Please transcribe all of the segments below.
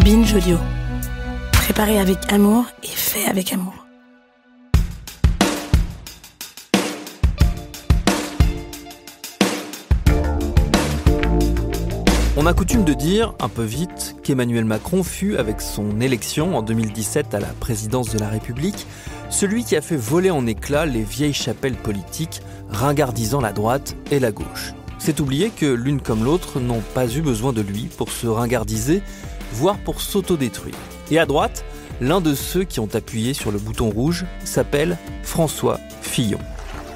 Binge Audio. Préparé avec amour et fait avec amour. On a coutume de dire, un peu vite, qu'Emmanuel Macron fut, avec son élection en 2017 à la présidence de la République, celui qui a fait voler en éclats les vieilles chapelles politiques, ringardisant la droite et la gauche. C'est oublier que l'une comme l'autre n'ont pas eu besoin de lui pour se ringardiser, voire pour s'autodétruire. Et à droite, l'un de ceux qui ont appuyé sur le bouton rouge s'appelle François Fillon.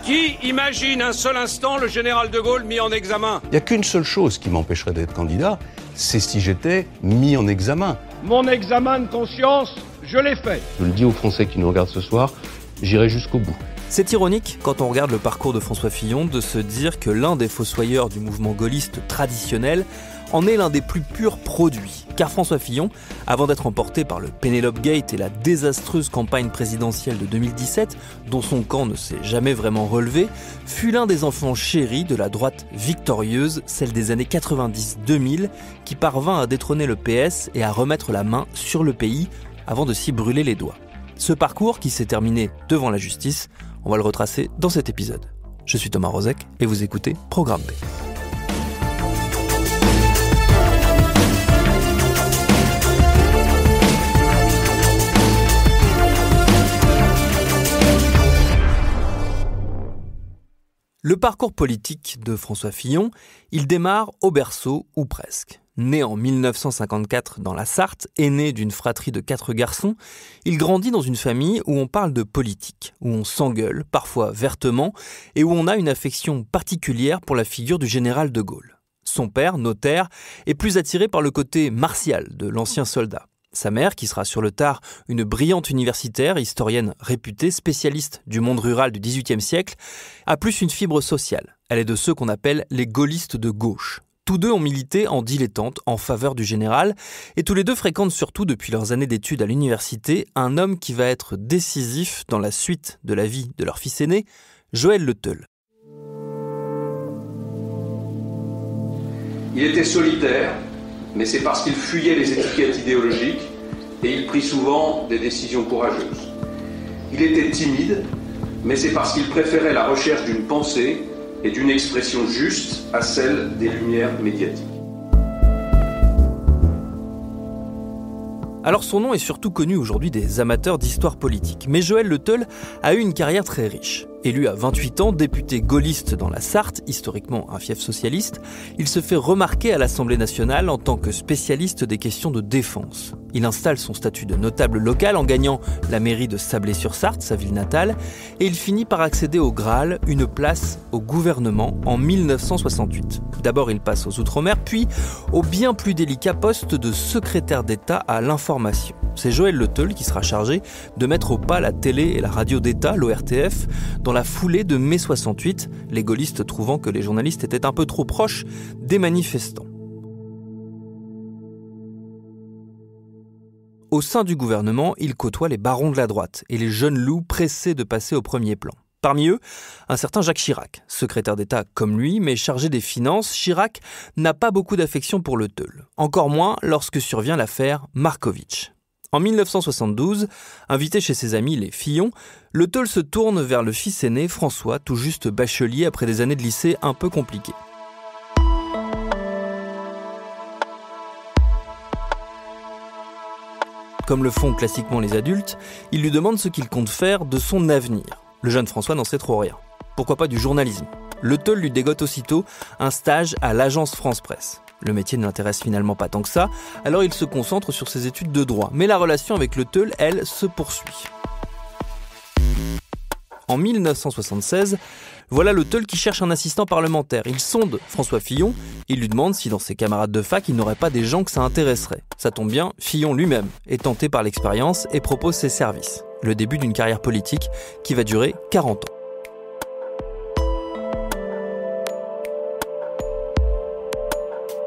Qui imagine un seul instant le général de Gaulle mis en examen ? Il n'y a qu'une seule chose qui m'empêcherait d'être candidat, c'est si j'étais mis en examen. Mon examen de conscience, je l'ai fait. Je le dis aux Français qui nous regardent ce soir, j'irai jusqu'au bout. C'est ironique, quand on regarde le parcours de François Fillon, de se dire que l'un des fossoyeurs du mouvement gaulliste traditionnel en est l'un des plus purs produits. Car François Fillon, avant d'être emporté par le Penelope Gate et la désastreuse campagne présidentielle de 2017, dont son camp ne s'est jamais vraiment relevé, fut l'un des enfants chéris de la droite victorieuse, celle des années 90-2000, qui parvint à détrôner le PS et à remettre la main sur le pays avant de s'y brûler les doigts. Ce parcours, qui s'est terminé devant la justice, on va le retracer dans cet épisode. Je suis Thomas Rozek et vous écoutez Programme B. Le parcours politique de François Fillon, il démarre au berceau, ou presque. Né en 1954 dans la Sarthe, aîné d'une fratrie de 4 garçons, il grandit dans une famille où on parle de politique, où on s'engueule, parfois vertement, et où on a une affection particulière pour la figure du général de Gaulle. Son père, notaire, est plus attiré par le côté martial de l'ancien soldat. Sa mère, qui sera sur le tard une brillante universitaire, historienne réputée, spécialiste du monde rural du XVIIIe siècle, a plus une fibre sociale. Elle est de ceux qu'on appelle les gaullistes de gauche. Tous deux ont milité en dilettante en faveur du général et tous les deux fréquentent surtout depuis leurs années d'études à l'université un homme qui va être décisif dans la suite de la vie de leur fils aîné, Joël Le Teul. Il était solitaire, mais c'est parce qu'il fuyait les étiquettes idéologiques et il prit souvent des décisions courageuses. Il était timide, mais c'est parce qu'il préférait la recherche d'une pensée et d'une expression juste à celle des lumières médiatiques. Alors son nom est surtout connu aujourd'hui des amateurs d'histoire politique, mais Joël Le Teul a eu une carrière très riche. Élu à 28 ans, député gaulliste dans la Sarthe, historiquement un fief socialiste, il se fait remarquer à l'Assemblée nationale en tant que spécialiste des questions de défense. Il installe son statut de notable local en gagnant la mairie de Sablé-sur-Sarthe, sa ville natale, et il finit par accéder au Graal, une place au gouvernement en 1968. D'abord il passe aux Outre-mer, puis au bien plus délicat poste de secrétaire d'État à l'information. C'est Joël Le Teul qui sera chargé de mettre au pas la télé et la radio d'État, l'ORTF, dans la foulée de mai 68, les gaullistes trouvant que les journalistes étaient un peu trop proches des manifestants. Au sein du gouvernement, il côtoie les barons de la droite et les jeunes loups pressés de passer au premier plan. Parmi eux, un certain Jacques Chirac, secrétaire d'État comme lui, mais chargé des finances. Chirac n'a pas beaucoup d'affection pour Le Teul, encore moins lorsque survient l'affaire Markovitch. En 1972, invité chez ses amis les Fillon, Le Teul se tourne vers le fils aîné François, tout juste bachelier après des années de lycée un peu compliquées. Comme le font classiquement les adultes, il lui demande ce qu'il compte faire de son avenir. Le jeune François n'en sait trop rien. Pourquoi pas du journalisme ? Le Teul lui dégote aussitôt un stage à l'agence France-Presse. Le métier ne l'intéresse finalement pas tant que ça, alors il se concentre sur ses études de droit. Mais la relation avec Le Teul, elle, se poursuit. En 1976, voilà Le Teul qui cherche un assistant parlementaire. Il sonde François Fillon, il lui demande si dans ses camarades de fac, il n'aurait pas des gens que ça intéresserait. Ça tombe bien, Fillon lui-même est tenté par l'expérience et propose ses services. Le début d'une carrière politique qui va durer 40 ans.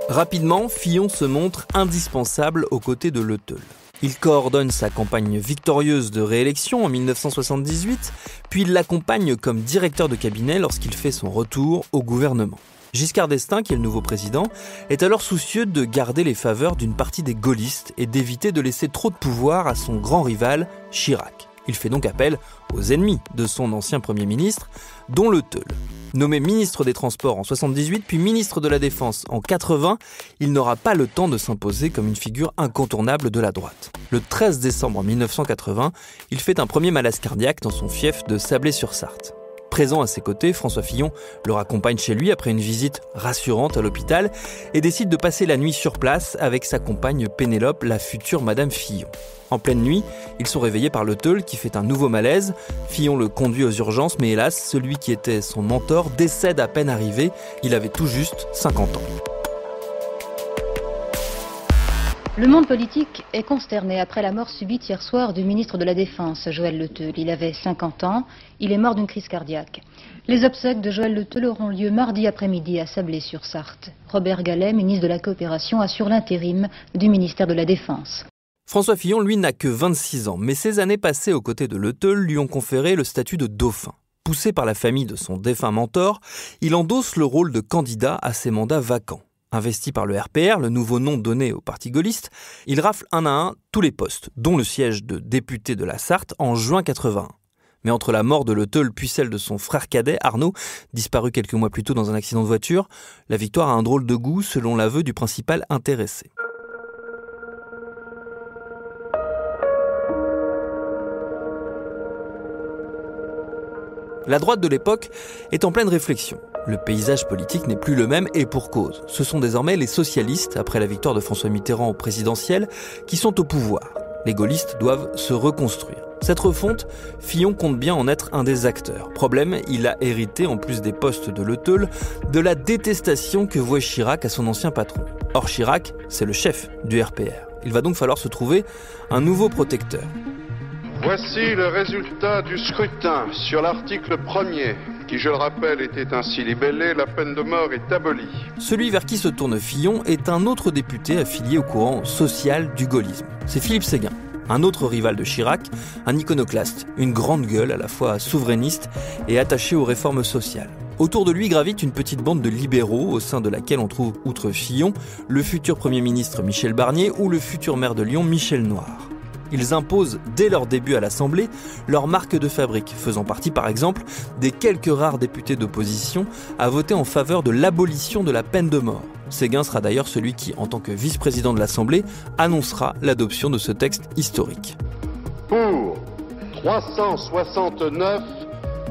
Rapidement, Fillon se montre indispensable aux côtés de Le Teul. Il coordonne sa campagne victorieuse de réélection en 1978, puis il l'accompagne comme directeur de cabinet lorsqu'il fait son retour au gouvernement. Giscard d'Estaing, qui est le nouveau président, est alors soucieux de garder les faveurs d'une partie des gaullistes et d'éviter de laisser trop de pouvoir à son grand rival, Chirac. Il fait donc appel aux ennemis de son ancien Premier ministre, dont Le Theul. Nommé ministre des Transports en 78, puis ministre de la Défense en 80, il n'aura pas le temps de s'imposer comme une figure incontournable de la droite. Le 13 décembre 1980, il fait un premier malaise cardiaque dans son fief de Sablé-sur-Sarthe. Présent à ses côtés, François Fillon le raccompagne chez lui après une visite rassurante à l'hôpital et décide de passer la nuit sur place avec sa compagne Pénélope, la future Madame Fillon. En pleine nuit, ils sont réveillés par Le Theul qui fait un nouveau malaise. Fillon le conduit aux urgences, mais hélas, celui qui était son mentor décède à peine arrivé. Il avait tout juste 50 ans. Le monde politique est consterné après la mort subite hier soir du ministre de la Défense, Joël Le Theul. Il avait 50 ans, il est mort d'une crise cardiaque. Les obsèques de Joël Le Theul auront lieu mardi après-midi à Sablé-sur-Sarthe. Robert Gallet, ministre de la Coopération, assure l'intérim du ministère de la Défense. François Fillon, lui, n'a que 26 ans, mais ses années passées aux côtés de Le Theul lui ont conféré le statut de dauphin. Poussé par la famille de son défunt mentor, il endosse le rôle de candidat à ses mandats vacants. Investi par le RPR, le nouveau nom donné au parti gaulliste, il rafle un à un tous les postes, dont le siège de député de la Sarthe en juin 81. Mais entre la mort de Le Theul puis celle de son frère cadet, Arnaud, disparu quelques mois plus tôt dans un accident de voiture, la victoire a un drôle de goût selon l'aveu du principal intéressé. La droite de l'époque est en pleine réflexion. Le paysage politique n'est plus le même et pour cause. Ce sont désormais les socialistes, après la victoire de François Mitterrand au présidentiel, qui sont au pouvoir. Les gaullistes doivent se reconstruire. Cette refonte, Fillon compte bien en être un des acteurs. Problème, il a hérité, en plus des postes de Le Theul, de la détestation que vouait Chirac à son ancien patron. Or Chirac, c'est le chef du RPR. Il va donc falloir se trouver un nouveau protecteur. Voici le résultat du scrutin sur l'article 1er, qui, je le rappelle, était ainsi libellé, la peine de mort est abolie. Celui vers qui se tourne Fillon est un autre député affilié au courant social du gaullisme. C'est Philippe Séguin, un autre rival de Chirac, un iconoclaste, une grande gueule à la fois souverainiste et attaché aux réformes sociales. Autour de lui gravite une petite bande de libéraux au sein de laquelle on trouve, outre Fillon, le futur Premier ministre Michel Barnier ou le futur maire de Lyon Michel Noir. Ils imposent, dès leur début à l'Assemblée, leur marque de fabrique, faisant partie par exemple des quelques rares députés d'opposition à voter en faveur de l'abolition de la peine de mort. Séguin sera d'ailleurs celui qui, en tant que vice-président de l'Assemblée, annoncera l'adoption de ce texte historique. Pour 369,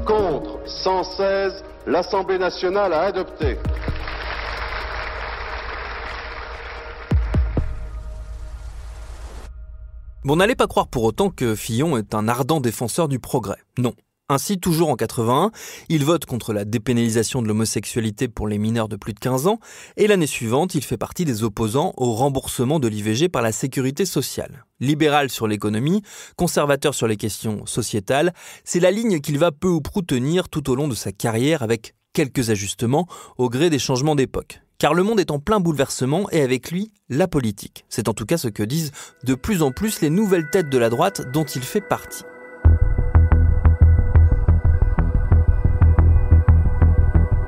contre 116, l'Assemblée nationale a adopté. Bon, n'allez pas croire pour autant que Fillon est un ardent défenseur du progrès. Non. Ainsi, toujours en 81, il vote contre la dépénalisation de l'homosexualité pour les mineurs de plus de 15 ans et l'année suivante, il fait partie des opposants au remboursement de l'IVG par la sécurité sociale. Libéral sur l'économie, conservateur sur les questions sociétales, c'est la ligne qu'il va peu ou prou tenir tout au long de sa carrière avec quelques ajustements au gré des changements d'époque. Car le monde est en plein bouleversement et avec lui, la politique. C'est en tout cas ce que disent de plus en plus les nouvelles têtes de la droite dont il fait partie.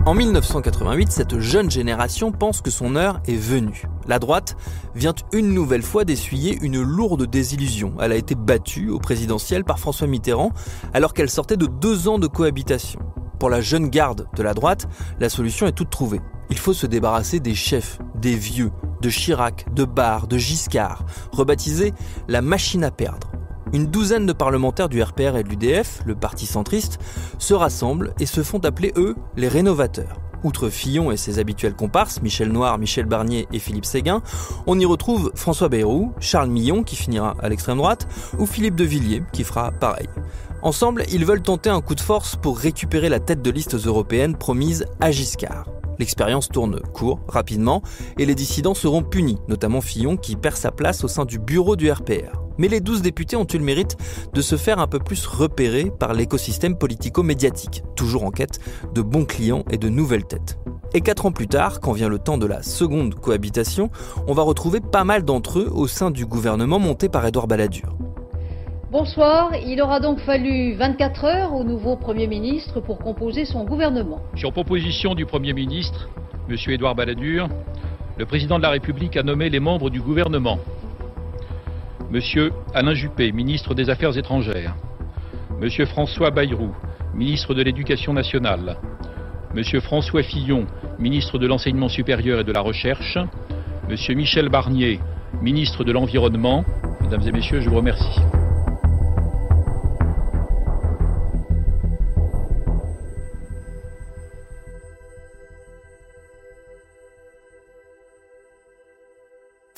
En 1988, cette jeune génération pense que son heure est venue. La droite vient une nouvelle fois d'essuyer une lourde désillusion. Elle a été battue au présidentiel par François Mitterrand alors qu'elle sortait de 2 ans de cohabitation. Pour la jeune garde de la droite, la solution est toute trouvée. Il faut se débarrasser des chefs, des vieux, de Chirac, de Barre, de Giscard, rebaptisé la machine à perdre. Une douzaine de parlementaires du RPR et de l'UDF, le parti centriste, se rassemblent et se font appeler, eux, les rénovateurs. Outre Fillon et ses habituels comparses, Michel Noir, Michel Barnier et Philippe Séguin, on y retrouve François Bayrou, Charles Millon, qui finira à l'extrême droite, ou Philippe de Villiers, qui fera pareil. Ensemble, ils veulent tenter un coup de force pour récupérer la tête de liste européenne promise à Giscard. L'expérience tourne court, rapidement, et les dissidents seront punis, notamment Fillon qui perd sa place au sein du bureau du RPR. Mais les 12 députés ont eu le mérite de se faire un peu plus repérer par l'écosystème politico-médiatique, toujours en quête de bons clients et de nouvelles têtes. Et 4 ans plus tard, quand vient le temps de la seconde cohabitation, on va retrouver pas mal d'entre eux au sein du gouvernement monté par Édouard Balladur. Bonsoir, il aura donc fallu 24 heures au nouveau Premier ministre pour composer son gouvernement. Sur proposition du Premier ministre, M. Édouard Balladur, le Président de la République a nommé les membres du gouvernement. M. Alain Juppé, ministre des Affaires étrangères. M. François Bayrou, ministre de l'Éducation nationale. M. François Fillon, ministre de l'Enseignement supérieur et de la Recherche. M. Michel Barnier, ministre de l'Environnement. Mesdames et messieurs, je vous remercie.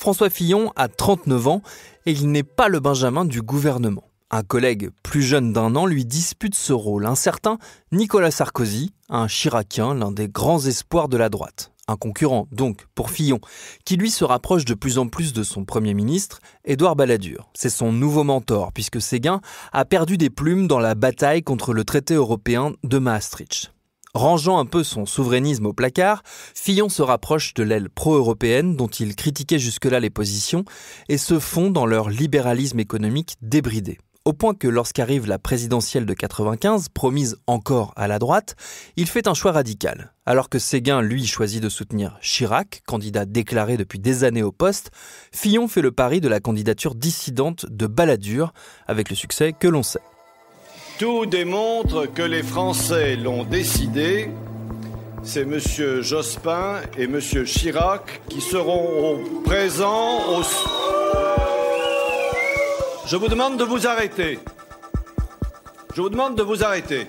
François Fillon a 39 ans et il n'est pas le Benjamin du gouvernement. Un collègue plus jeune d'1 an lui dispute ce rôle, un certain Nicolas Sarkozy, un Chiracien, l'un des grands espoirs de la droite. Un concurrent, donc, pour Fillon, qui lui se rapproche de plus en plus de son Premier ministre, Édouard Balladur. C'est son nouveau mentor, puisque Séguin a perdu des plumes dans la bataille contre le traité européen de Maastricht. Rangeant un peu son souverainisme au placard, Fillon se rapproche de l'aile pro-européenne dont il critiquait jusque-là les positions et se fond dans leur libéralisme économique débridé. Au point que lorsqu'arrive la présidentielle de 95, promise encore à la droite, il fait un choix radical. Alors que Séguin, lui, choisit de soutenir Chirac, candidat déclaré depuis des années au poste, Fillon fait le pari de la candidature dissidente de Balladur, avec le succès que l'on sait. Tout démontre que les Français l'ont décidé. C'est M. Jospin et M. Chirac qui seront présents au... Je vous demande de vous arrêter. Je vous demande de vous arrêter.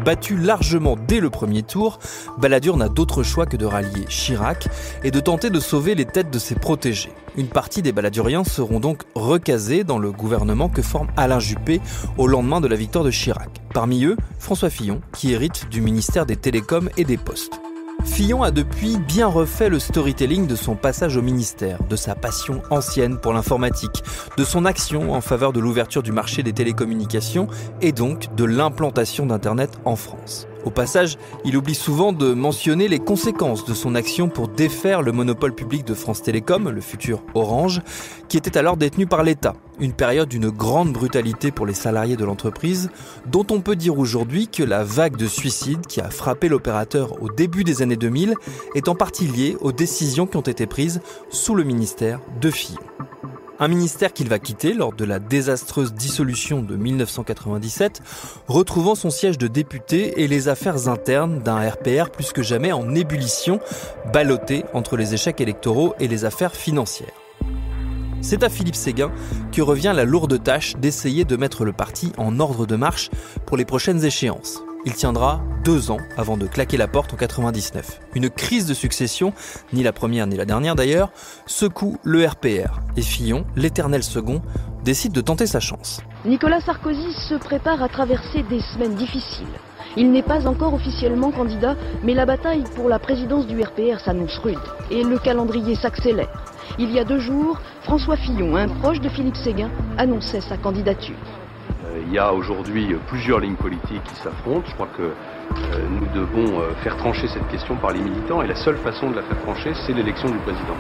Battu largement dès le premier tour, Balladur n'a d'autre choix que de rallier Chirac et de tenter de sauver les têtes de ses protégés. Une partie des Balladuriens seront donc recasés dans le gouvernement que forme Alain Juppé au lendemain de la victoire de Chirac. Parmi eux, François Fillon, qui hérite du ministère des Télécoms et des Postes. Fillon a depuis bien refait le storytelling de son passage au ministère, de sa passion ancienne pour l'informatique, de son action en faveur de l'ouverture du marché des télécommunications et donc de l'implantation d'Internet en France. Au passage, il oublie souvent de mentionner les conséquences de son action pour défaire le monopole public de France Télécom, le futur Orange, qui était alors détenu par l'État. Une période d'une grande brutalité pour les salariés de l'entreprise, dont on peut dire aujourd'hui que la vague de suicides qui a frappé l'opérateur au début des années 2000 est en partie liée aux décisions qui ont été prises sous le ministère de Fillon. Un ministère qu'il va quitter lors de la désastreuse dissolution de 1997, retrouvant son siège de député et les affaires internes d'un RPR plus que jamais en ébullition, ballotté entre les échecs électoraux et les affaires financières. C'est à Philippe Séguin que revient la lourde tâche d'essayer de mettre le parti en ordre de marche pour les prochaines échéances. Il tiendra 2 ans avant de claquer la porte en 99. Une crise de succession, ni la première ni la dernière d'ailleurs, secoue le RPR. Et Fillon, l'éternel second, décide de tenter sa chance. Nicolas Sarkozy se prépare à traverser des semaines difficiles. Il n'est pas encore officiellement candidat, mais la bataille pour la présidence du RPR s'annonce rude. Et le calendrier s'accélère. Il y a 2 jours, François Fillon, un proche de Philippe Séguin, annonçait sa candidature. Il y a aujourd'hui plusieurs lignes politiques qui s'affrontent. Je crois que nous devons faire trancher cette question par les militants et la seule façon de la faire trancher, c'est l'élection du président.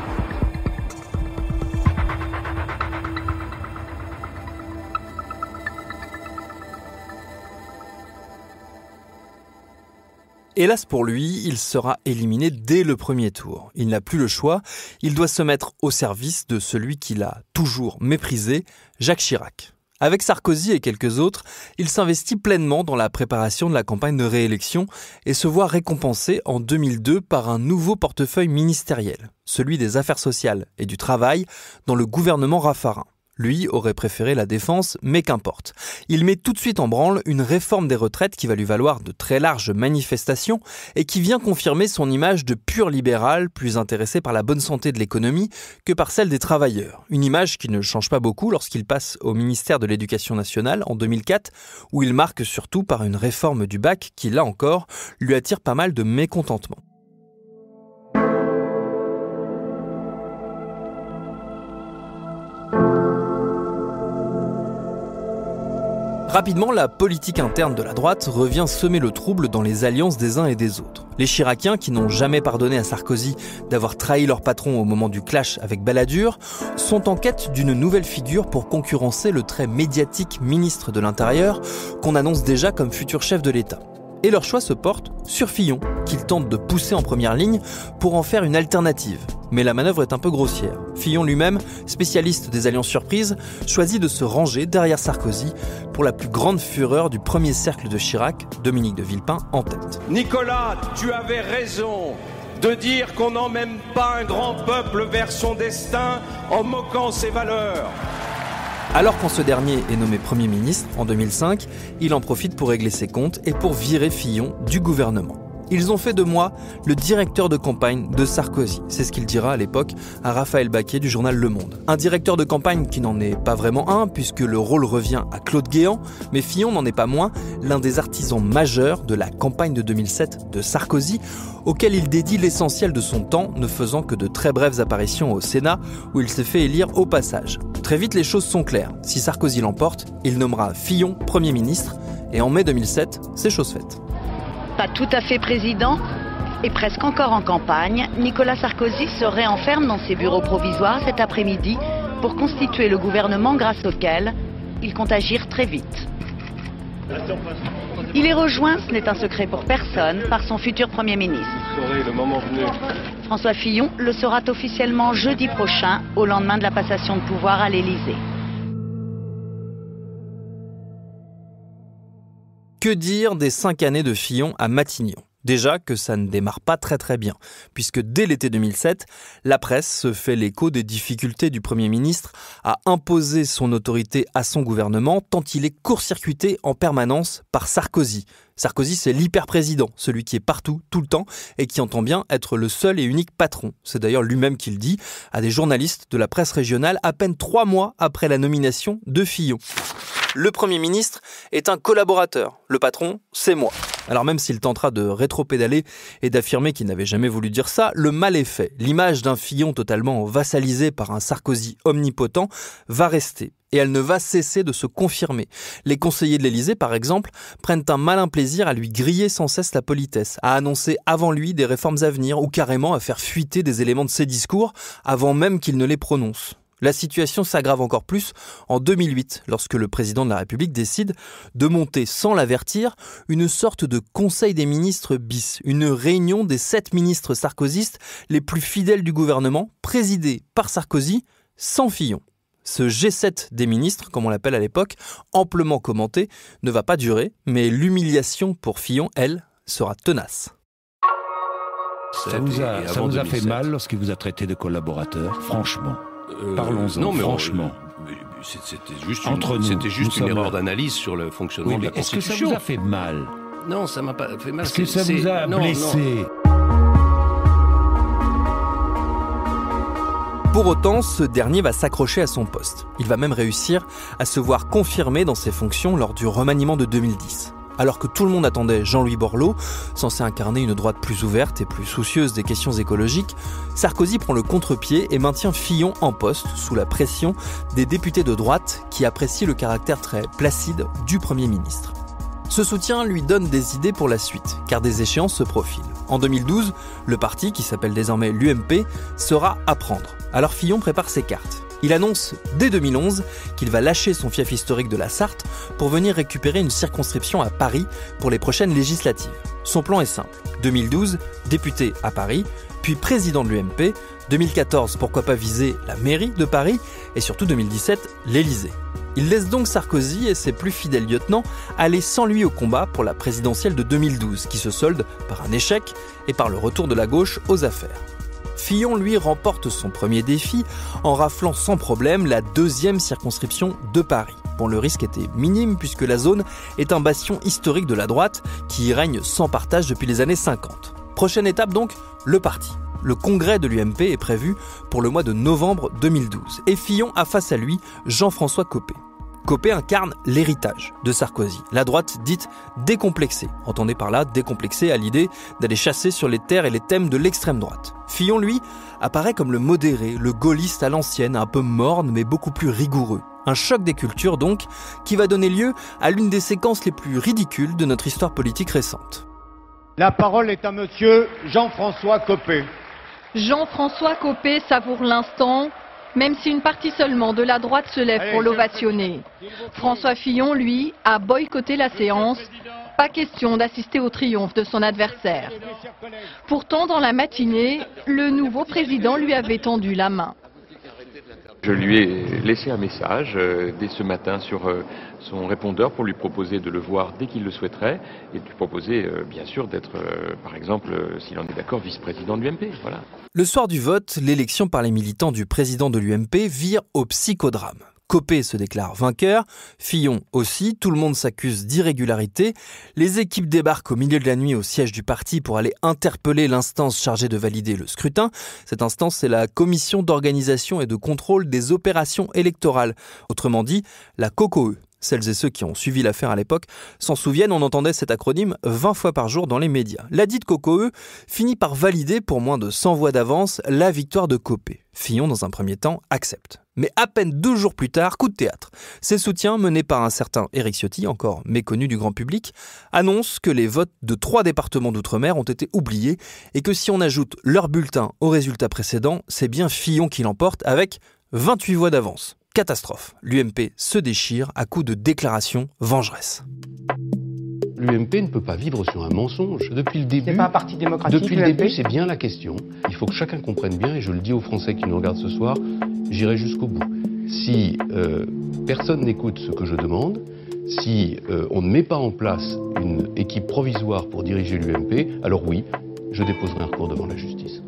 Hélas pour lui, il sera éliminé dès le premier tour. Il n'a plus le choix, il doit se mettre au service de celui qu'il a toujours méprisé, Jacques Chirac. Avec Sarkozy et quelques autres, il s'investit pleinement dans la préparation de la campagne de réélection et se voit récompensé en 2002 par un nouveau portefeuille ministériel, celui des Affaires sociales et du Travail dans le gouvernement Raffarin. Lui aurait préféré la défense, mais qu'importe. Il met tout de suite en branle une réforme des retraites qui va lui valoir de très larges manifestations et qui vient confirmer son image de pur libéral, plus intéressé par la bonne santé de l'économie que par celle des travailleurs. Une image qui ne change pas beaucoup lorsqu'il passe au ministère de l'Éducation nationale en 2004, où il marque surtout par une réforme du bac qui, là encore, lui attire pas mal de mécontentement. Rapidement, la politique interne de la droite revient semer le trouble dans les alliances des uns et des autres. Les Chiraciens, qui n'ont jamais pardonné à Sarkozy d'avoir trahi leur patron au moment du clash avec Balladur, sont en quête d'une nouvelle figure pour concurrencer le très médiatique ministre de l'Intérieur qu'on annonce déjà comme futur chef de l'État. Et leur choix se porte sur Fillon, qu'ils tentent de pousser en première ligne pour en faire une alternative. Mais la manœuvre est un peu grossière. Fillon lui-même, spécialiste des alliances surprises, choisit de se ranger derrière Sarkozy pour la plus grande fureur du premier cercle de Chirac, Dominique de Villepin en tête. Nicolas, tu avais raison de dire qu'on n'emmène pas un grand peuple vers son destin en moquant ses valeurs. Alors quand ce dernier est nommé Premier ministre en 2005, il en profite pour régler ses comptes et pour virer Fillon du gouvernement. Ils ont fait de moi le directeur de campagne de Sarkozy. C'est ce qu'il dira à l'époque à Raphaël Baquet du journal Le Monde. Un directeur de campagne qui n'en est pas vraiment un, puisque le rôle revient à Claude Guéant, mais Fillon n'en est pas moins l'un des artisans majeurs de la campagne de 2007 de Sarkozy, auquel il dédie l'essentiel de son temps, ne faisant que de très brèves apparitions au Sénat, où il s'est fait élire au passage. Très vite, les choses sont claires. Si Sarkozy l'emporte, il nommera Fillon Premier ministre, et en mai 2007, c'est chose faite. Pas tout à fait président et presque encore en campagne, Nicolas Sarkozy se réenferme dans ses bureaux provisoires cet après-midi pour constituer le gouvernement grâce auquel il compte agir très vite. Il est rejoint, ce n'est un secret pour personne, par son futur Premier ministre. François Fillon le sera officiellement jeudi prochain, au lendemain de la passation de pouvoir à l'Élysée. Que dire des 5 années de Fillon à Matignon ? Déjà que ça ne démarre pas très bien, puisque dès l'été 2007, la presse se fait l'écho des difficultés du Premier ministre à imposer son autorité à son gouvernement, tant il est court-circuité en permanence par Sarkozy. Sarkozy, c'est l'hyper-président, celui qui est partout, tout le temps, et qui entend bien être le seul et unique patron. C'est d'ailleurs lui-même qui le dit à des journalistes de la presse régionale à peine 3 mois après la nomination de Fillon. Le Premier ministre est un collaborateur. Le patron, c'est moi. Alors même s'il tentera de rétro-pédaler et d'affirmer qu'il n'avait jamais voulu dire ça, le mal est fait. L'image d'un Fillon totalement vassalisé par un Sarkozy omnipotent va rester. Et elle ne va cesser de se confirmer. Les conseillers de l'Élysée, par exemple, prennent un malin plaisir à lui griller sans cesse la politesse, à annoncer avant lui des réformes à venir ou carrément à faire fuiter des éléments de ses discours avant même qu'il ne les prononce. La situation s'aggrave encore plus en 2008, lorsque le président de la République décide de monter, sans l'avertir, une sorte de conseil des ministres bis, une réunion des 7 ministres sarkozystes les plus fidèles du gouvernement, présidée par Sarkozy, sans Fillon. Ce G7 des ministres, comme on l'appelle à l'époque, amplement commenté, ne va pas durer, mais l'humiliation pour Fillon, elle, sera tenace. Ça vous a fait mal lorsqu'il vous a traité de collaborateur, franchement? Parlons-en, non, mais franchement. C'était juste une erreur d'analyse sur le fonctionnement de la Constitution. Est-ce que ça vous a fait mal? Non, ça m'a pas fait mal. Est-ce que ça vous a blessé? Pour autant, ce dernier va s'accrocher à son poste. Il va même réussir à se voir confirmé dans ses fonctions lors du remaniement de 2010. Alors que tout le monde attendait Jean-Louis Borloo, censé incarner une droite plus ouverte et plus soucieuse des questions écologiques, Sarkozy prend le contre-pied et maintient Fillon en poste sous la pression des députés de droite qui apprécient le caractère très placide du Premier ministre. Ce soutien lui donne des idées pour la suite, car des échéances se profilent. En 2012, le parti, qui s'appelle désormais l'UMP, sera à prendre. Alors Fillon prépare ses cartes. Il annonce dès 2011 qu'il va lâcher son fief historique de la Sarthe pour venir récupérer une circonscription à Paris pour les prochaines législatives. Son plan est simple. 2012, député à Paris, puis président de l'UMP. 2014, pourquoi pas viser la mairie de Paris. Et surtout 2017, l'Élysée. Il laisse donc Sarkozy et ses plus fidèles lieutenants aller sans lui au combat pour la présidentielle de 2012, qui se solde par un échec et par le retour de la gauche aux affaires. Fillon, lui, remporte son premier défi en raflant sans problème la 2e circonscription de Paris. Bon, le risque était minime puisque la zone est un bastion historique de la droite qui y règne sans partage depuis les années 50. Prochaine étape donc, le parti. Le congrès de l'UMP est prévu pour le mois de novembre 2012 et Fillon a face à lui Jean-François Copé. Copé incarne l'héritage de Sarkozy, la droite dite décomplexée. Entendez par là décomplexée à l'idée d'aller chasser sur les terres et les thèmes de l'extrême droite. Fillon, lui, apparaît comme le modéré, le gaulliste à l'ancienne, un peu morne mais beaucoup plus rigoureux. Un choc des cultures donc, qui va donner lieu à l'une des séquences les plus ridicules de notre histoire politique récente. La parole est à monsieur Jean-François Copé. Jean-François Copé savoure l'instant, même si une partie seulement de la droite se lève pour l'ovationner. François Fillon, lui, a boycotté la séance. Pas question d'assister au triomphe de son adversaire. Pourtant, dans la matinée, le nouveau président lui avait tendu la main. Je lui ai laissé un message dès ce matin sur son répondeur pour lui proposer de le voir dès qu'il le souhaiterait et de lui proposer bien sûr d'être, par exemple, s'il en est d'accord, vice-président de l'UMP. Voilà. Le soir du vote, l'élection par les militants du président de l'UMP vire au psychodrame. Copé se déclare vainqueur, Fillon aussi, tout le monde s'accuse d'irrégularité. Les équipes débarquent au milieu de la nuit au siège du parti pour aller interpeller l'instance chargée de valider le scrutin. Cette instance, c'est la Commission d'organisation et de contrôle des opérations électorales, autrement dit la COCOE. Celles et ceux qui ont suivi l'affaire à l'époque s'en souviennent, on entendait cet acronyme 20 fois par jour dans les médias. La dite COCOE finit par valider pour moins de 100 voix d'avance la victoire de Copé. Fillon, dans un premier temps, accepte. Mais à peine 2 jours plus tard, coup de théâtre. Ses soutiens, menés par un certain Éric Ciotti, encore méconnu du grand public, annoncent que les votes de 3 départements d'outre-mer ont été oubliés et que si on ajoute leur bulletin aux résultats précédents, c'est bien Fillon qui l'emporte avec 28 voix d'avance. Catastrophe. L'UMP se déchire à coups de déclarations vengeresses. L'UMP ne peut pas vivre sur un mensonge. Depuis le début, c'est pas un parti démocratique, depuis le début, c'est bien la question. Il faut que chacun comprenne bien, et je le dis aux Français qui nous regardent ce soir, j'irai jusqu'au bout. Si personne n'écoute ce que je demande, si on ne met pas en place une équipe provisoire pour diriger l'UMP, alors oui, je déposerai un recours devant la justice.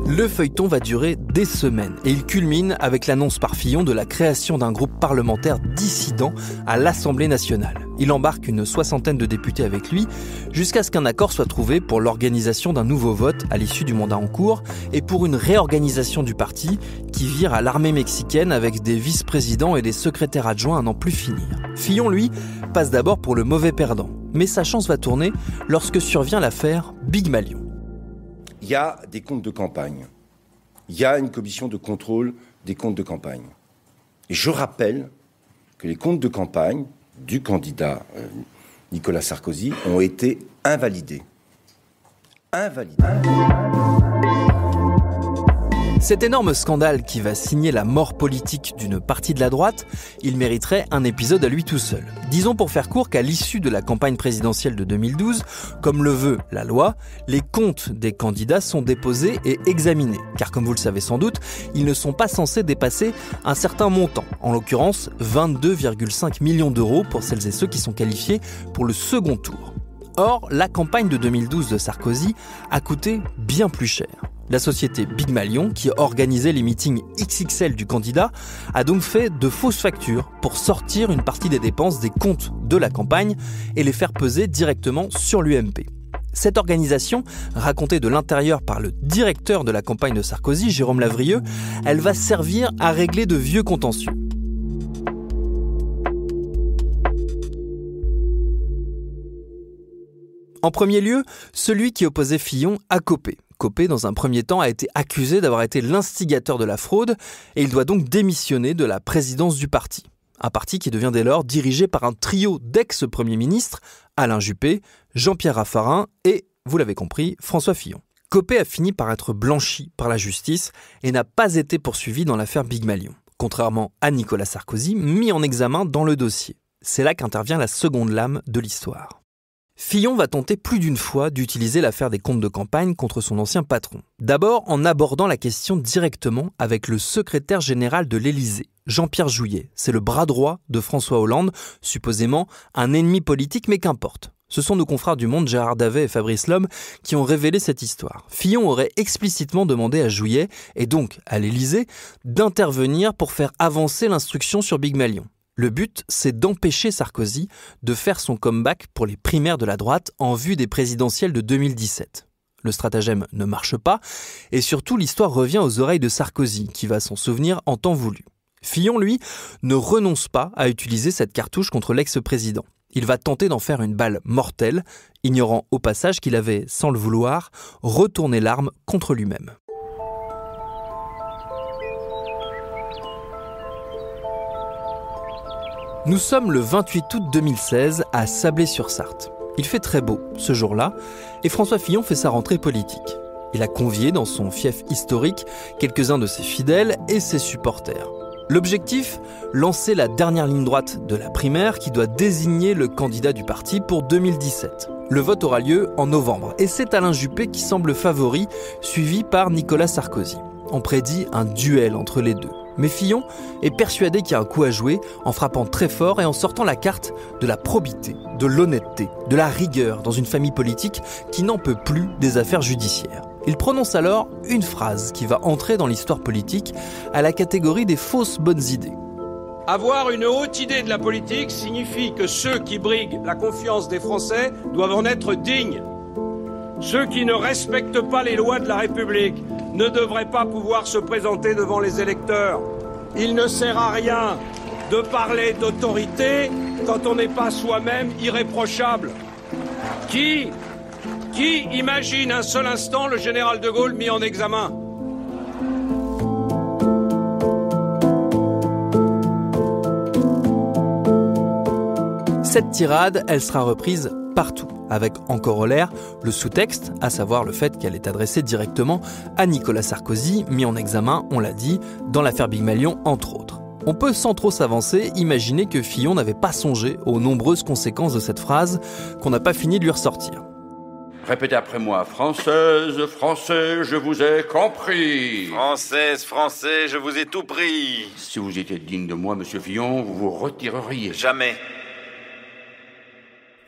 Le feuilleton va durer des semaines et il culmine avec l'annonce par Fillon de la création d'un groupe parlementaire dissident à l'Assemblée nationale. Il embarque une 60aine de députés avec lui jusqu'à ce qu'un accord soit trouvé pour l'organisation d'un nouveau vote à l'issue du mandat en cours et pour une réorganisation du parti qui vire à l'armée mexicaine avec des vice-présidents et des secrétaires adjoints à n'en plus finir. Fillon, lui, passe d'abord pour le mauvais perdant. Mais sa chance va tourner lorsque survient l'affaire Big Malion. Il y a des comptes de campagne. Il y a une commission de contrôle des comptes de campagne. Et je rappelle que les comptes de campagne du candidat Nicolas Sarkozy ont été invalidés. Cet énorme scandale qui va signer la mort politique d'une partie de la droite, il mériterait un épisode à lui tout seul. Disons pour faire court qu'à l'issue de la campagne présidentielle de 2012, comme le veut la loi, les comptes des candidats sont déposés et examinés. Car comme vous le savez sans doute, ils ne sont pas censés dépasser un certain montant. En l'occurrence, 22,5 millions d'euros pour celles et ceux qui sont qualifiés pour le second tour. Or, la campagne de 2012 de Sarkozy a coûté bien plus cher. La société Big Malion, qui organisait les meetings XXL du candidat, a donc fait de fausses factures pour sortir une partie des dépenses des comptes de la campagne et les faire peser directement sur l'UMP. Cette organisation, racontée de l'intérieur par le directeur de la campagne de Sarkozy, Jérôme Lavrieux, elle va servir à régler de vieux contentieux. En premier lieu, celui qui opposait Fillon à Copé. Copé, dans un premier temps, a été accusé d'avoir été l'instigateur de la fraude et il doit donc démissionner de la présidence du parti. Un parti qui devient dès lors dirigé par un trio d'ex-premiers ministres, Alain Juppé, Jean-Pierre Raffarin et, vous l'avez compris, François Fillon. Copé a fini par être blanchi par la justice et n'a pas été poursuivi dans l'affaire Big Malion, contrairement à Nicolas Sarkozy, mis en examen dans le dossier. C'est là qu'intervient la seconde lame de l'histoire. Fillon va tenter plus d'une fois d'utiliser l'affaire des comptes de campagne contre son ancien patron. D'abord en abordant la question directement avec le secrétaire général de l'Élysée, Jean-Pierre Jouyet. C'est le bras droit de François Hollande, supposément un ennemi politique, mais qu'importe. Ce sont nos confrères du Monde, Gérard Davet et Fabrice Lhomme, qui ont révélé cette histoire. Fillon aurait explicitement demandé à Jouyet, et donc à l'Élysée, d'intervenir pour faire avancer l'instruction sur Big Malion. Le but, c'est d'empêcher Sarkozy de faire son comeback pour les primaires de la droite en vue des présidentielles de 2017. Le stratagème ne marche pas, et surtout l'histoire revient aux oreilles de Sarkozy, qui va s'en souvenir en temps voulu. Fillon, lui, ne renonce pas à utiliser cette cartouche contre l'ex-président. Il va tenter d'en faire une balle mortelle, ignorant au passage qu'il avait, sans le vouloir, retourné l'arme contre lui-même. Nous sommes le 28 août 2016 à Sablé-sur-Sarthe. Il fait très beau ce jour-là et François Fillon fait sa rentrée politique. Il a convié dans son fief historique quelques-uns de ses fidèles et ses supporters. L'objectif, lancer la dernière ligne droite de la primaire qui doit désigner le candidat du parti pour 2017. Le vote aura lieu en novembre et c'est Alain Juppé qui semble favori, suivi par Nicolas Sarkozy. On prédit un duel entre les deux. Mais Fillon est persuadé qu'il y a un coup à jouer en frappant très fort et en sortant la carte de la probité, de l'honnêteté, de la rigueur dans une famille politique qui n'en peut plus des affaires judiciaires. Il prononce alors une phrase qui va entrer dans l'histoire politique à la catégorie des fausses bonnes idées. Avoir une haute idée de la politique signifie que ceux qui briguent la confiance des Français doivent en être dignes. Ceux qui ne respectent pas les lois de la République ne devraient pas pouvoir se présenter devant les électeurs. Il ne sert à rien de parler d'autorité quand on n'est pas soi-même irréprochable. Qui imagine un seul instant le général de Gaulle mis en examen ? Cette tirade, elle sera reprise partout, avec en corollaire le sous-texte, à savoir le fait qu'elle est adressée directement à Nicolas Sarkozy, mis en examen, on l'a dit, dans l'affaire Big Malion, entre autres. On peut sans trop s'avancer imaginer que Fillon n'avait pas songé aux nombreuses conséquences de cette phrase qu'on n'a pas fini de lui ressortir. Répétez après moi. Française, Français, je vous ai compris. Française, Français, je vous ai tout pris. Si vous étiez digne de moi, monsieur Fillon, vous vous retireriez. Jamais.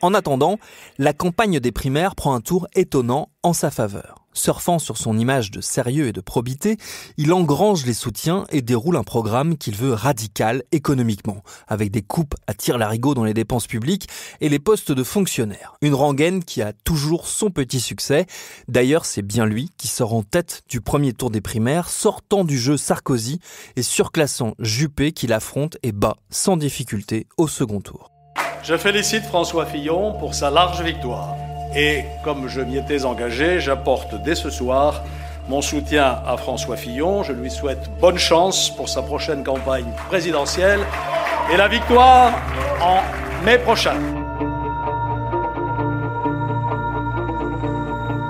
En attendant, la campagne des primaires prend un tour étonnant en sa faveur. Surfant sur son image de sérieux et de probité, il engrange les soutiens et déroule un programme qu'il veut radical économiquement, avec des coupes à tire-larigot dans les dépenses publiques et les postes de fonctionnaires. Une rengaine qui a toujours son petit succès. D'ailleurs, c'est bien lui qui sort en tête du premier tour des primaires, sortant du jeu Sarkozy et surclassant Juppé qui l'affronte et bat sans difficulté au second tour. Je félicite François Fillon pour sa large victoire. Et comme je m'y étais engagé, j'apporte dès ce soir mon soutien à François Fillon. Je lui souhaite bonne chance pour sa prochaine campagne présidentielle et la victoire en mai prochain.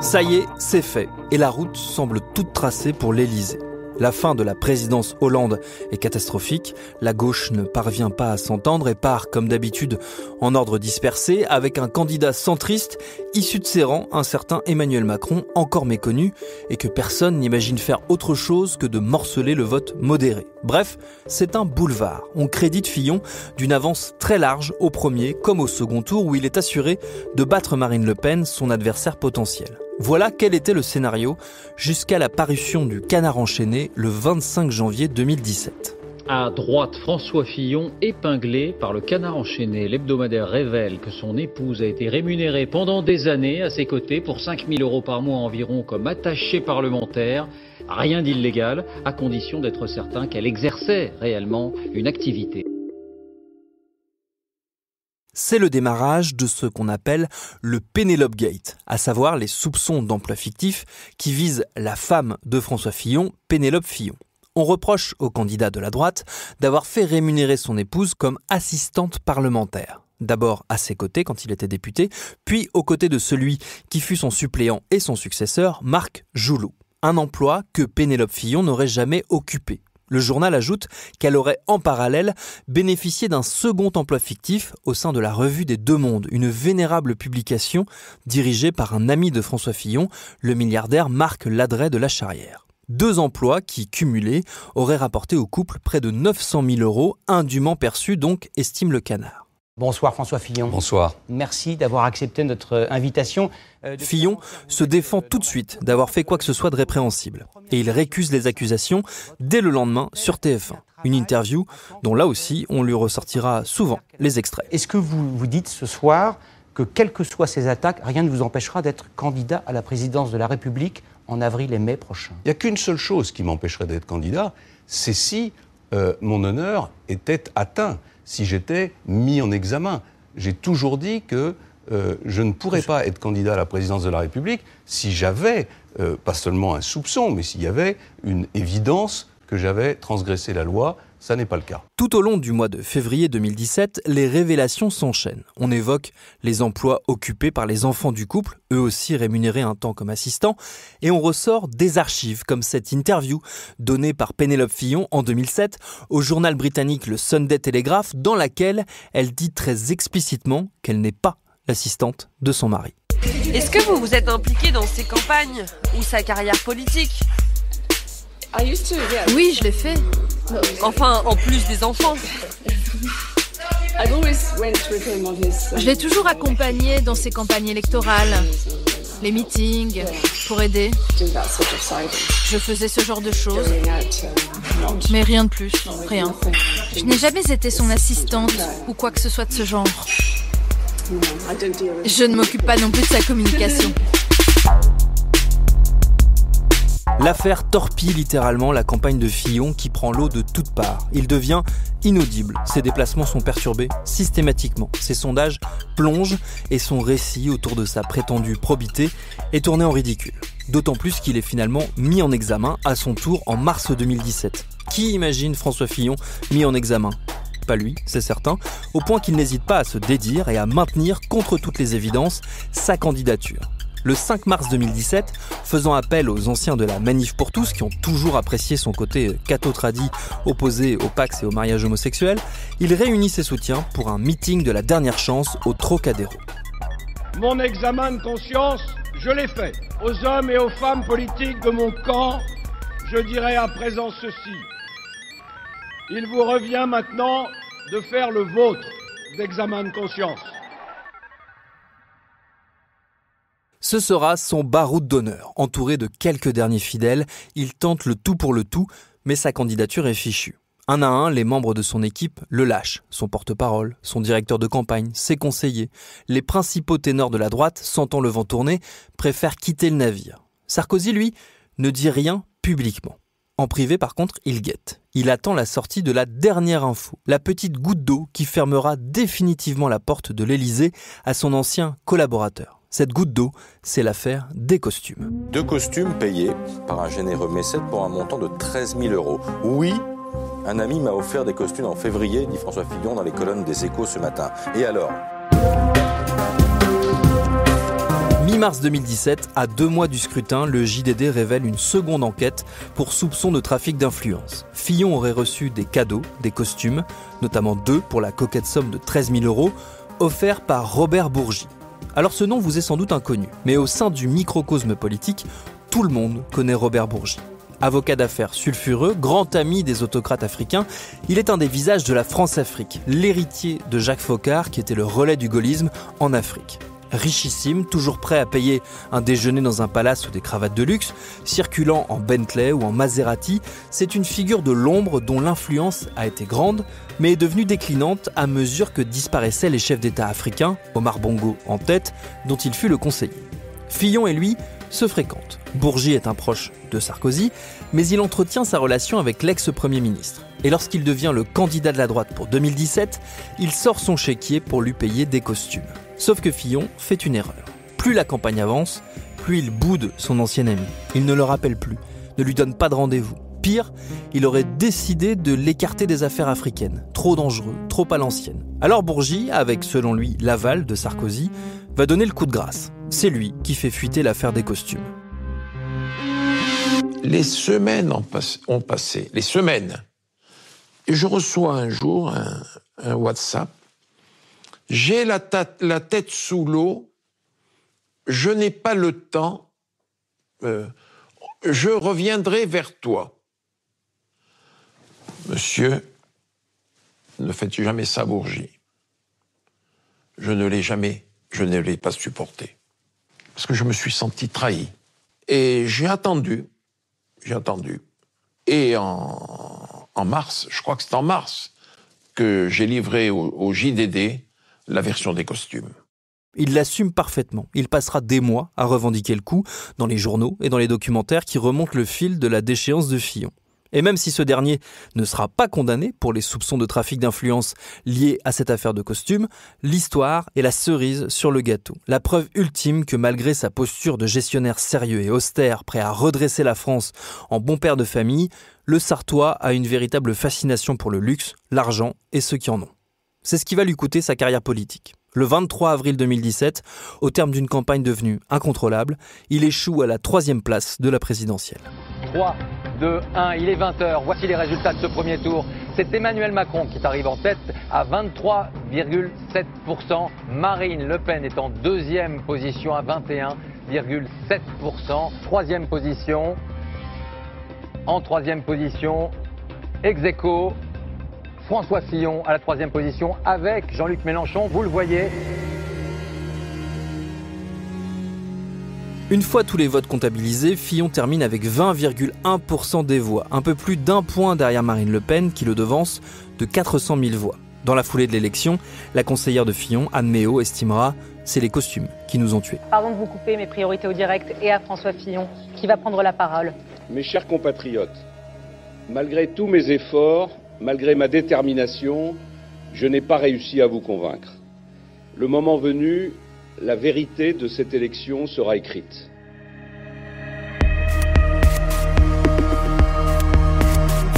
Ça y est, c'est fait. Et la route semble toute tracée pour l'Élysée. La fin de la présidence Hollande est catastrophique, la gauche ne parvient pas à s'entendre et part, comme d'habitude, en ordre dispersé, avec un candidat centriste issu de ses rangs, un certain Emmanuel Macron, encore méconnu, et que personne n'imagine faire autre chose que de morceler le vote modéré. Bref, c'est un boulevard. On crédite Fillon d'une avance très large au premier comme au second tour où il est assuré de battre Marine Le Pen, son adversaire potentiel. Voilà quel était le scénario jusqu'à la parution du Canard enchaîné le 25 janvier 2017. À droite, François Fillon, épinglé par le Canard enchaîné. L'hebdomadaire révèle que son épouse a été rémunérée pendant des années à ses côtés pour 5 000 € par mois environ comme attachée parlementaire. Rien d'illégal, à condition d'être certain qu'elle exerçait réellement une activité. C'est le démarrage de ce qu'on appelle le Pénélope Gate, à savoir les soupçons d'emploi fictif qui visent la femme de François Fillon, Pénélope Fillon. On reproche au candidat de la droite d'avoir fait rémunérer son épouse comme assistante parlementaire. D'abord à ses côtés quand il était député, puis aux côtés de celui qui fut son suppléant et son successeur, Marc Joulot. Un emploi que Pénélope Fillon n'aurait jamais occupé. Le journal ajoute qu'elle aurait en parallèle bénéficié d'un second emploi fictif au sein de la Revue des Deux Mondes, une vénérable publication dirigée par un ami de François Fillon, le milliardaire Marc Ladret de la Charrière. 2 emplois qui, cumulés, auraient rapporté au couple près de 900 000 €, indûment perçus donc, estime le Canard. Bonsoir François Fillon. Bonsoir. Merci d'avoir accepté notre invitation. Fillon se défend tout de suite d'avoir fait quoi que ce soit de répréhensible. Et il récuse les accusations dès le lendemain sur TF1. Une interview dont là aussi on lui ressortira souvent les extraits. Est-ce que vous vous dites ce soir que quelles que soient ces attaques, rien ne vous empêchera d'être candidat à la présidence de la République en avril et mai prochain? Il n'y a qu'une seule chose qui m'empêcherait d'être candidat, c'est si mon honneur était atteint, si j'étais mis en examen. J'ai toujours dit que je ne pourrais pas être candidat à la présidence de la République si j'avais, pas seulement un soupçon, mais s'il y avait une évidence que j'avais transgressé la loi, Ça n'est pas le cas. Tout au long du mois de février 2017, les révélations s'enchaînent. On évoque les emplois occupés par les enfants du couple, eux aussi rémunérés un temps comme assistants, et on ressort des archives, comme cette interview donnée par Pénélope Fillon en 2007 au journal britannique le Sunday Telegraph, dans laquelle elle dit très explicitement qu'elle n'est pas l'assistante de son mari. Est-ce que vous vous êtes impliqué dans ses campagnes ou sa carrière politique ? Oui, je l'ai fait. Enfin, en plus des enfants. Je l'ai toujours accompagné dans ses campagnes électorales, les meetings, pour aider. Je faisais ce genre de choses, mais rien de plus, rien. Je n'ai jamais été son assistante ou quoi que ce soit de ce genre. Je ne m'occupe pas non plus de sa communication. L'affaire torpille littéralement la campagne de Fillon qui prend l'eau de toutes parts. Il devient inaudible. Ses déplacements sont perturbés systématiquement. Ses sondages plongent et son récit autour de sa prétendue probité est tourné en ridicule. D'autant plus qu'il est finalement mis en examen à son tour en mars 2017. Qui imagine François Fillon mis en examen ? Pas lui, c'est certain, au point qu'il n'hésite pas à se dédire et à maintenir contre toutes les évidences sa candidature. Le 5 mars 2017, faisant appel aux anciens de la Manif pour tous qui ont toujours apprécié son côté catho-tradi opposé au Pacs et au mariage homosexuel, il réunit ses soutiens pour un meeting de la dernière chance au Trocadéro. Mon examen de conscience, je l'ai fait. Aux hommes et aux femmes politiques de mon camp, je dirai à présent ceci. Il vous revient maintenant de faire le vôtre d'examen de conscience. Ce sera son baroud d'honneur. Entouré de quelques derniers fidèles, il tente le tout pour le tout, mais sa candidature est fichue. Un à un, les membres de son équipe le lâchent. Son porte-parole, son directeur de campagne, ses conseillers. Les principaux ténors de la droite, sentant le vent tourner, préfèrent quitter le navire. Sarkozy, lui, ne dit rien publiquement. En privé, par contre, il guette. Il attend la sortie de la dernière info, la petite goutte d'eau qui fermera définitivement la porte de l'Élysée à son ancien collaborateur. Cette goutte d'eau, c'est l'affaire des costumes. 2 costumes payés par un généreux mécène pour un montant de 13 000 €. Oui, un ami m'a offert des costumes en février, dit François Fillon dans les colonnes des Échos ce matin. Et alors ? Mi-mars 2017, à 2 mois du scrutin, le JDD révèle une seconde enquête pour soupçon de trafic d'influence. Fillon aurait reçu des cadeaux, des costumes, notamment 2 pour la coquette somme de 13 000 €, offerts par Robert Bourgi. Alors ce nom vous est sans doute inconnu, mais au sein du microcosme politique, tout le monde connaît Robert Bourgi. Avocat d'affaires sulfureux, grand ami des autocrates africains, il est un des visages de la France-Afrique, l'héritier de Jacques Foccart qui était le relais du gaullisme en Afrique. Richissime, toujours prêt à payer un déjeuner dans un palace ou des cravates de luxe, circulant en Bentley ou en Maserati, c'est une figure de l'ombre dont l'influence a été grande, mais est devenue déclinante à mesure que disparaissaient les chefs d'État africains, Omar Bongo en tête, dont il fut le conseiller. Fillon et lui se fréquentent. Bourgi est un proche de Sarkozy, mais il entretient sa relation avec l'ex-premier ministre. Et lorsqu'il devient le candidat de la droite pour 2017, il sort son chéquier pour lui payer des costumes. Sauf que Fillon fait une erreur. Plus la campagne avance, plus il boude son ancien ami. Il ne le rappelle plus, ne lui donne pas de rendez-vous. Pire, il aurait décidé de l'écarter des affaires africaines. Trop dangereux, trop à l'ancienne. Alors Bourgi, avec selon lui l'aval de Sarkozy, va donner le coup de grâce. C'est lui qui fait fuiter l'affaire des costumes. Les semaines ont passé, les semaines. Et je reçois un jour un WhatsApp. J'ai la tête sous l'eau, je n'ai pas le temps, je reviendrai vers toi. Monsieur, ne faites jamais ça, Bourgi. Je ne l'ai pas supporté. Parce que je me suis senti trahi. Et j'ai attendu. Et en mars, je crois que c'est en mars, que j'ai livré au JDD la version des costumes. Il l'assume parfaitement. Il passera des mois à revendiquer le coup dans les journaux et dans les documentaires qui remontent le fil de la déchéance de Fillon. Et même si ce dernier ne sera pas condamné pour les soupçons de trafic d'influence liés à cette affaire de costumes, l'histoire est la cerise sur le gâteau. La preuve ultime que malgré sa posture de gestionnaire sérieux et austère, prêt à redresser la France en bon père de famille, le Sarthois a une véritable fascination pour le luxe, l'argent et ceux qui en ont. C'est ce qui va lui coûter sa carrière politique. Le 23 avril 2017, au terme d'une campagne devenue incontrôlable, il échoue à la 3e place de la présidentielle. 3, 2, 1, il est 20h. Voici les résultats de ce premier tour. C'est Emmanuel Macron qui arrive en tête à 23,7%. Marine Le Pen est en 2e position à 21,7%. 3e position. En 3e position, ex-aequo, François Fillon à la 3e position avec Jean-Luc Mélenchon, vous le voyez. Une fois tous les votes comptabilisés, Fillon termine avec 20,1% des voix, un peu plus d'1 point derrière Marine Le Pen qui le devance de 400 000 voix. Dans la foulée de l'élection, la conseillère de Fillon, Anne Méot, estimera « c'est les costumes qui nous ont tués ». Pardon de vous couper, mes priorités au direct et à François Fillon qui va prendre la parole. Mes chers compatriotes, malgré tous mes efforts, malgré ma détermination, je n'ai pas réussi à vous convaincre. Le moment venu, la vérité de cette élection sera écrite.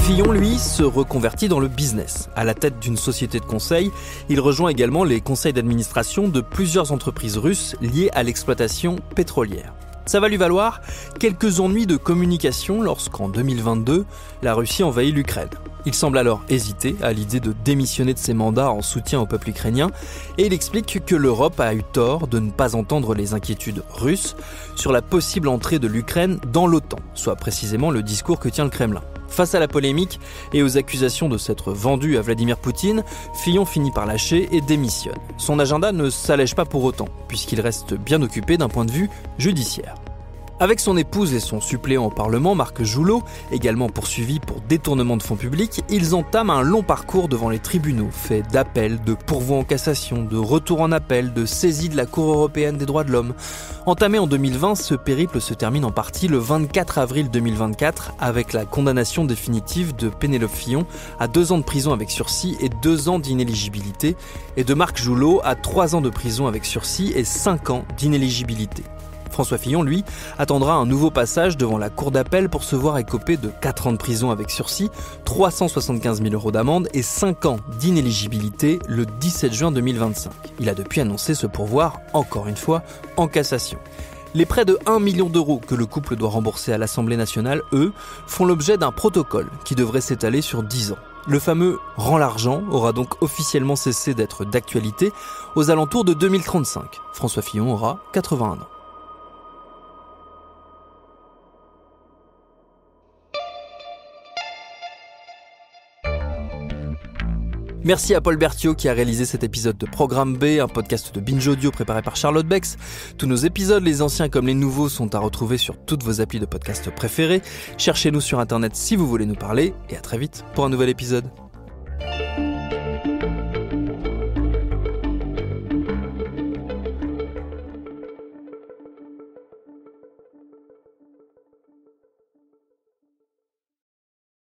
Fillon, lui, se reconvertit dans le business. À la tête d'une société de conseil, il rejoint également les conseils d'administration de plusieurs entreprises russes liées à l'exploitation pétrolière. Ça va lui valoir quelques ennuis de communication lorsqu'en 2022, la Russie envahit l'Ukraine. Il semble alors hésiter à l'idée de démissionner de ses mandats en soutien au peuple ukrainien et il explique que l'Europe a eu tort de ne pas entendre les inquiétudes russes sur la possible entrée de l'Ukraine dans l'OTAN, soit précisément le discours que tient le Kremlin. Face à la polémique et aux accusations de s'être vendu à Vladimir Poutine, Fillon finit par lâcher et démissionne. Son agenda ne s'allège pas pour autant, puisqu'il reste bien occupé d'un point de vue judiciaire. Avec son épouse et son suppléant au Parlement, Marc Joulot, également poursuivi pour détournement de fonds publics, ils entament un long parcours devant les tribunaux, fait d'appels, de pourvoi en cassation, de retour en appel, de saisie de la Cour européenne des droits de l'homme. Entamé en 2020, ce périple se termine en partie le 24 avril 2024 avec la condamnation définitive de Pénélope Fillon à 2 ans de prison avec sursis et 2 ans d'inéligibilité, et de Marc Joulot à 3 ans de prison avec sursis et 5 ans d'inéligibilité. François Fillon, lui, attendra un nouveau passage devant la cour d'appel pour se voir écoper de 4 ans de prison avec sursis, 375 000 € d'amende et 5 ans d'inéligibilité le 17 juin 2025. Il a depuis annoncé ce pourvoir, encore une fois, en cassation. Les près de 1 million d'euros que le couple doit rembourser à l'Assemblée nationale, eux, font l'objet d'un protocole qui devrait s'étaler sur 10 ans. Le fameux « rend l'argent » aura donc officiellement cessé d'être d'actualité aux alentours de 2035. François Fillon aura 81 ans. Merci à Paul Berthiaud qui a réalisé cet épisode de Programme B, un podcast de Binge Audio préparé par Charlotte Bex. Tous nos épisodes, les anciens comme les nouveaux, sont à retrouver sur toutes vos applis de podcast préférés. Cherchez-nous sur Internet si vous voulez nous parler et à très vite pour un nouvel épisode.